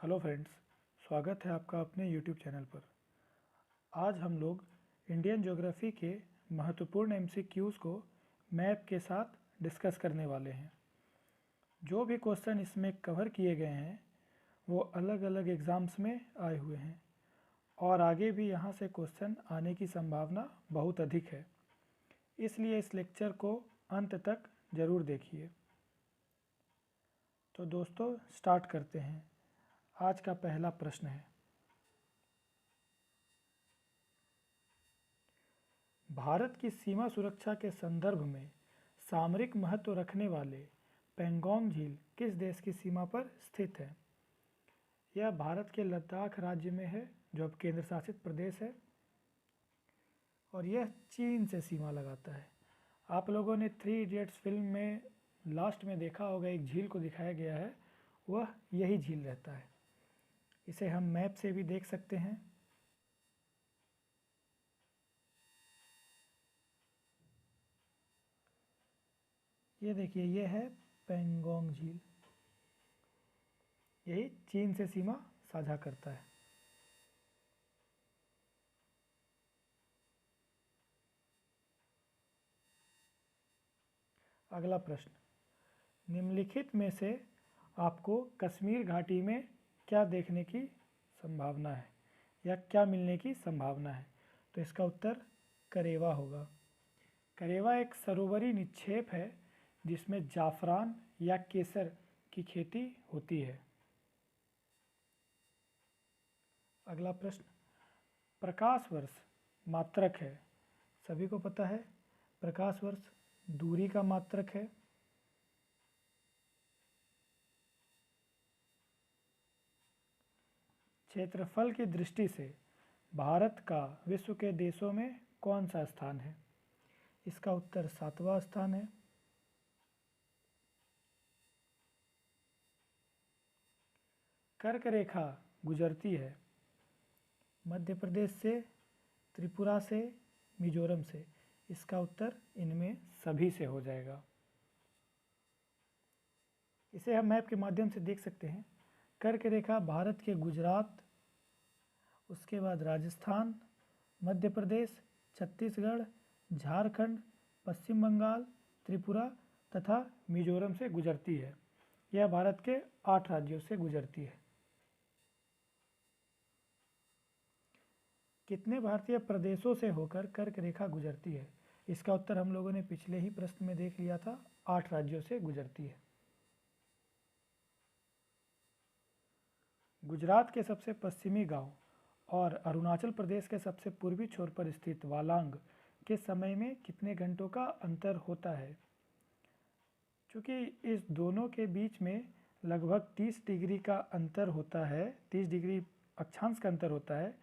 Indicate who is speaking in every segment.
Speaker 1: Hello friends, स्वागत है आपका अपने यूट्यूब चैनल पर। आज हम लोग इंडियन ज्योग्राफी के महत्वपूर्ण एमसीक्यूज़ को मैप के साथ डिस्कस करने वाले हैं। जो भी क्वेश्चन इसमें कवर किए गए हैं वो अलग अलग एग्ज़ाम्स में आए हुए हैं और आगे भी यहाँ से क्वेश्चन आने की संभावना बहुत अधिक है, इसलिए इस लेक्चर को अंत तक ज़रूर देखिए। तो दोस्तों स्टार्ट करते हैं। आज का पहला प्रश्न है, भारत की सीमा सुरक्षा के संदर्भ में सामरिक महत्व रखने वाले पेंगोंग झील किस देश की सीमा पर स्थित है? यह भारत के लद्दाख राज्य में है, जो अब केंद्र शासित प्रदेश है, और यह चीन से सीमा लगाता है। आप लोगों ने 3 इडियट्स फिल्म में लास्ट में देखा होगा, एक झील को दिखाया गया है, वह यही झील रहता है। इसे हम मैप से भी देख सकते हैं। ये देखिए, ये है पेंगोंग झील, यही चीन से सीमा साझा करता है। अगला प्रश्न, निम्नलिखित में से आपको कश्मीर घाटी में क्या देखने की संभावना है या क्या मिलने की संभावना है? तो इसका उत्तर करेवा होगा। करेवा एक सरोवरी निक्षेप है जिसमें जाफरान या केसर की खेती होती है। अगला प्रश्न, प्रकाश वर्ष मात्रक है। सभी को पता है प्रकाश वर्ष दूरी का मात्रक है। क्षेत्रफल की दृष्टि से भारत का विश्व के देशों में कौन सा स्थान है? इसका उत्तर 7वां स्थान है। कर्क रेखा गुजरती है मध्य प्रदेश से, त्रिपुरा से, मिजोरम से। इसका उत्तर इनमें सभी से हो जाएगा। इसे हम मैप के माध्यम से देख सकते हैं। कर्क रेखा भारत के गुजरात, उसके बाद राजस्थान, मध्य प्रदेश, छत्तीसगढ़, झारखंड, पश्चिम बंगाल, त्रिपुरा तथा मिजोरम से गुजरती है। यह भारत के 8 राज्यों से गुजरती है। कितने भारतीय प्रदेशों से होकर कर्क रेखा गुजरती है? इसका उत्तर हम लोगों ने पिछले ही प्रश्न में देख लिया था, 8 राज्यों से गुजरती है। गुजरात के सबसे पश्चिमी गांव और अरुणाचल प्रदेश के सबसे पूर्वी छोर पर स्थित वालांग के समय में कितने घंटों का अंतर होता है? चूँकि इस दोनों के बीच में लगभग 30 डिग्री का अंतर होता है, 30 डिग्री अक्षांश का अंतर होता है,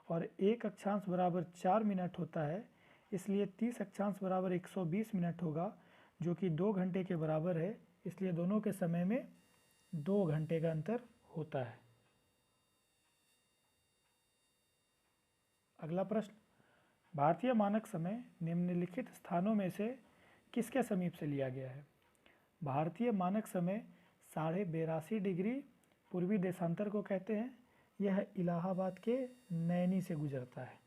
Speaker 1: और एक अक्षांश बराबर 4 मिनट होता है, इसलिए 30 अक्षांश बराबर 120 मिनट होगा, जो कि 2 घंटे के बराबर है। इसलिए दोनों के समय में 2 घंटे का अंतर होता है। अगला प्रश्न, भारतीय मानक समय निम्नलिखित स्थानों में से किसके समीप से लिया गया है? भारतीय मानक समय 82.5 डिग्री पूर्वी देशांतर को कहते हैं। यह इलाहाबाद के नैनी से गुजरता है।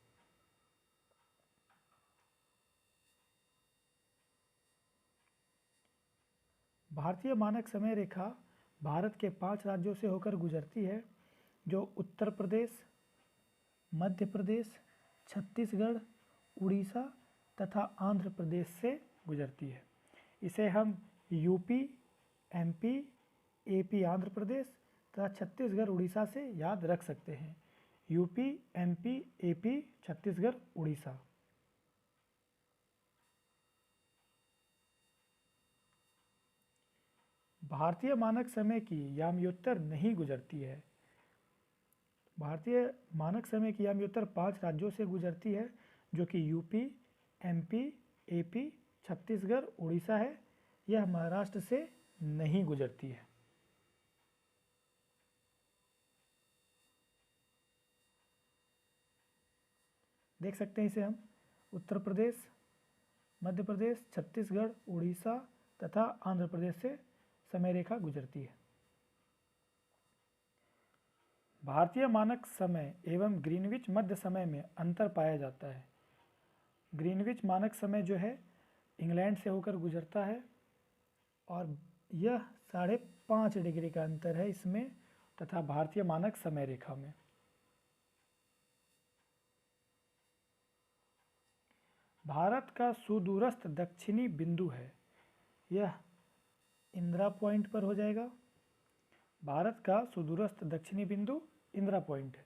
Speaker 1: भारतीय मानक समय रेखा भारत के 5 राज्यों से होकर गुजरती है, जो उत्तर प्रदेश, मध्य प्रदेश, छत्तीसगढ़, उड़ीसा तथा आंध्र प्रदेश से गुजरती है। इसे हम UP, MP, AP Andhra Pradesh तथा छत्तीसगढ़ उड़ीसा से याद रख सकते हैं। UP, MP, AP, Chhattisgarh, Orissa. भारतीय मानक समय की याम्योत्तर नहीं गुजरती है। भारतीय मानक समय की याम्योत्तर 5 राज्यों से गुजरती है, जो कि UP, MP, AP, Chhattisgarh, Orissa है। यह महाराष्ट्र से नहीं गुजरती है। देख सकते हैं इसे हम उत्तर प्रदेश, मध्य प्रदेश, छत्तीसगढ़, उड़ीसा तथा आंध्र प्रदेश से समय रेखा गुजरती है। भारतीय मानक समय एवं ग्रीनविच मध्य समय में अंतर पाया जाता है। ग्रीनविच मानक समय जो है इंग्लैंड से होकर गुजरता है और यह 5.5 डिग्री का अंतर है इसमें तथा भारतीय मानक समय रेखा में। भारत का सुदूरस्थ दक्षिणी बिंदु है, यह इंदिरा पॉइंट पर हो जाएगा। भारत का सुदूरस्थ दक्षिणी बिंदु इंदिरा पॉइंट है।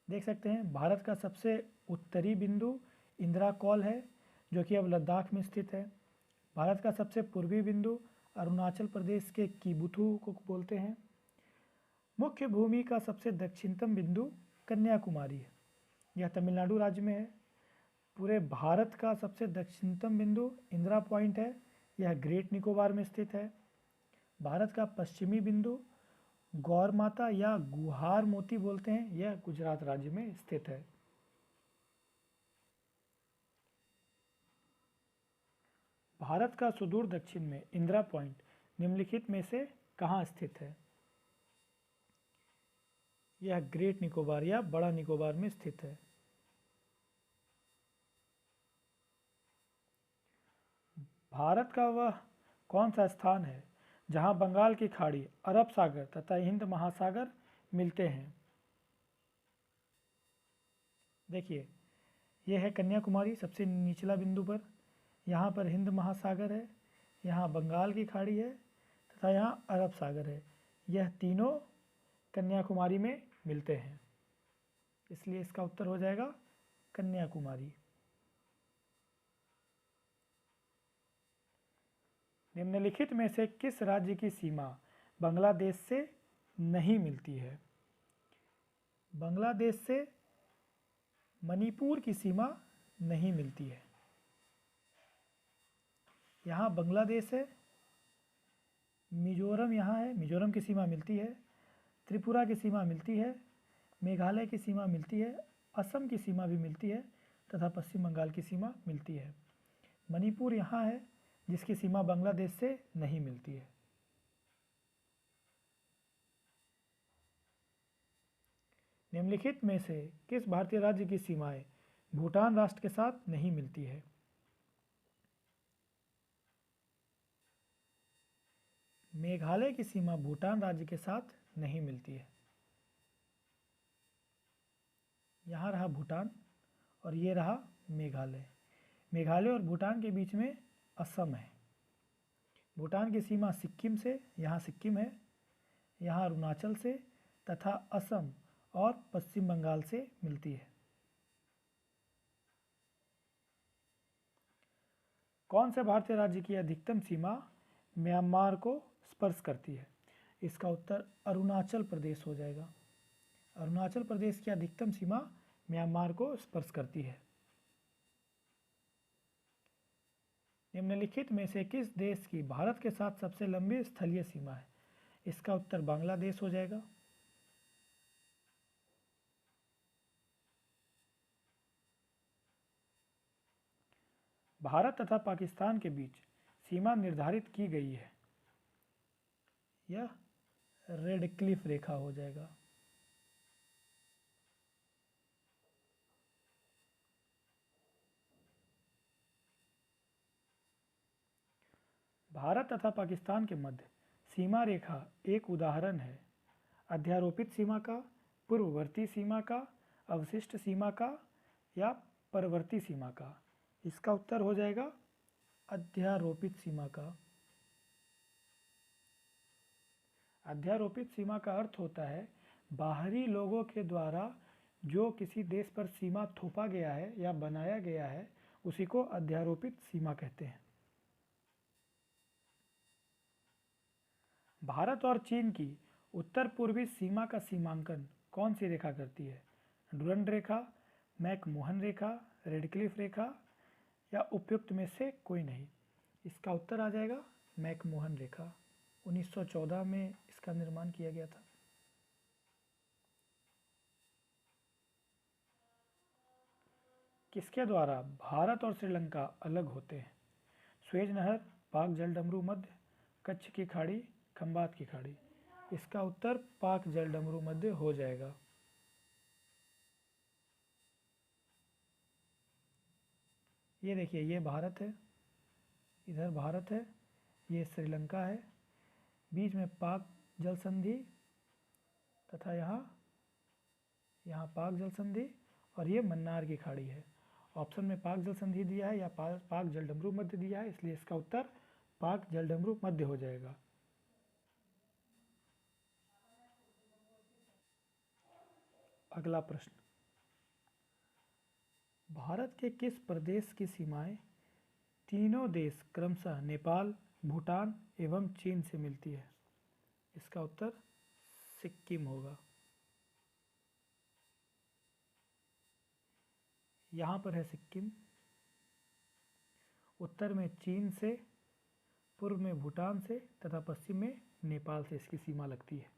Speaker 1: देख सकते हैं भारत का सबसे उत्तरी बिंदु इंदिरा कॉल है जो कि अब लद्दाख में स्थित है। भारत का सबसे पूर्वी बिंदु अरुणाचल प्रदेश के कीबुथु को बोलते हैं। मुख्य भूमि का सबसे दक्षिणतम बिंदु कन्याकुमारी है, यह तमिलनाडु राज्य में है। पूरे भारत का सबसे दक्षिणतम बिंदु इंदिरा पॉइंट है, यह ग्रेट निकोबार में स्थित है। भारत का पश्चिमी बिंदु गौर माता या गुहार मोती बोलते हैं, यह गुजरात राज्य में स्थित है। भारत का सुदूर दक्षिण में इंदिरा पॉइंट निम्नलिखित में से कहाँ स्थित है? यह ग्रेट निकोबार या बड़ा निकोबार में स्थित है। भारत का वह कौन सा स्थान है जहां बंगाल की खाड़ी, अरब सागर तथा हिंद महासागर मिलते हैं? देखिए, यह है कन्याकुमारी सबसे निचला बिंदु पर। यहाँ पर हिंद महासागर है, यहाँ बंगाल की खाड़ी है तथा यहाँ अरब सागर है। यह तीनों कन्याकुमारी में मिलते हैं, इसलिए इसका उत्तर हो जाएगा कन्याकुमारी। निम्नलिखित में से किस राज्य की सीमा बांग्लादेश से नहीं मिलती है? बांग्लादेश से मणिपुर की सीमा नहीं मिलती है। यहाँ बांग्लादेश है, मिजोरम यहाँ है, मिजोरम की सीमा मिलती है, त्रिपुरा की सीमा मिलती है, मेघालय की सीमा मिलती है, असम की सीमा भी मिलती है तथा पश्चिम बंगाल की सीमा मिलती है। मणिपुर यहाँ है जिसकी सीमा बांग्लादेश से नहीं मिलती है। निम्नलिखित में से किस भारतीय राज्य की सीमाएं भूटान राष्ट्र के साथ नहीं मिलती है? मेघालय की सीमा भूटान राज्य के साथ नहीं मिलती है। यहाँ रहा भूटान और ये रहा मेघालय। मेघालय और भूटान के बीच में असम है। भूटान की सीमा सिक्किम से, यहाँ सिक्किम है, यहाँ अरुणाचल से तथा असम और पश्चिम बंगाल से मिलती है। कौन से भारतीय राज्य की अधिकतम सीमा म्यांमार को स्पर्श करती है? इसका उत्तर अरुणाचल प्रदेश हो जाएगा। अरुणाचल प्रदेश की अधिकतम सीमा म्यांमार को स्पर्श करती है। निम्नलिखित में से किस देश की भारत के साथ सबसे लंबी स्थलीय सीमा है? इसका उत्तर बांग्लादेश हो जाएगा। भारत तथा पाकिस्तान के बीच सीमा निर्धारित की गई है, यह रेड क्लिफ रेखा हो जाएगा। भारत तथा पाकिस्तान के मध्य सीमा रेखा एक उदाहरण है अध्यारोपित सीमा का, पूर्ववर्ती सीमा का, अवशिष्ट सीमा का या परवर्ती सीमा का। इसका उत्तर हो जाएगा अध्यारोपित सीमा का। अध्यारोपित सीमा का अर्थ होता है बाहरी लोगों के द्वारा जो किसी देश पर सीमा थोपा गया है या बनाया गया है उसी को अध्यारोपित सीमा कहते हैं। भारत और चीन की उत्तर पूर्वी सीमा का सीमांकन कौन सी रेखा करती है? डुरंड रेखा, मैकमोहन रेखा, रेडक्लिफ रेखा या उपयुक्त में से कोई नहीं। इसका उत्तर आ जाएगा मैकमोहन रेखा। 1914 में इसका निर्माण किया गया था। किसके द्वारा भारत और श्रीलंका अलग होते हैं? स्वेज नहर, पाक जलडमरू मध्य, कच्छ की खाड़ी, खंबात की खाड़ी। इसका उत्तर पाक जलडमरू मध्य हो जाएगा। ये देखिए, ये भारत है, इधर भारत है, ये श्रीलंका है, बीच में पाक जल संधि तथा यहाँ यहाँ पाक जल संधि, और ये मन्नार की खाड़ी है। ऑप्शन में पाक जल संधि दिया है या पाक जलडमरू मध्य दिया है, इसलिए इसका उत्तर पाक जलडमरू मध्य हो जाएगा। अगला प्रश्न, भारत के किस प्रदेश की सीमाएं तीनों देश क्रमशः नेपाल, भूटान एवं चीन से मिलती है? इसका उत्तर सिक्किम होगा। यहाँ पर है सिक्किम, उत्तर में चीन से, पूर्व में भूटान से तथा पश्चिम में नेपाल से इसकी सीमा लगती है।